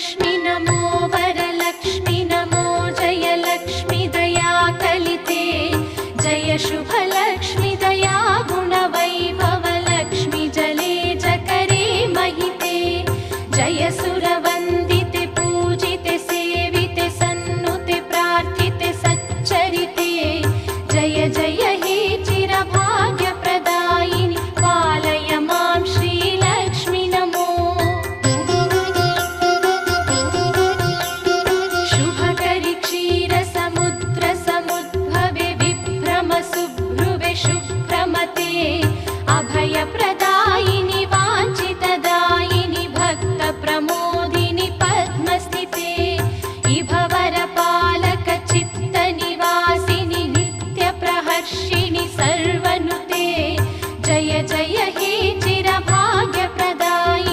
लक्ष्मी नमो वरलक्ष्मी नमो जयलक्ष्मी दया कलिते जय शुभलक्ष्मी दया गुणवैभवलक्ष्मी जले जकरे महिते जय सुरव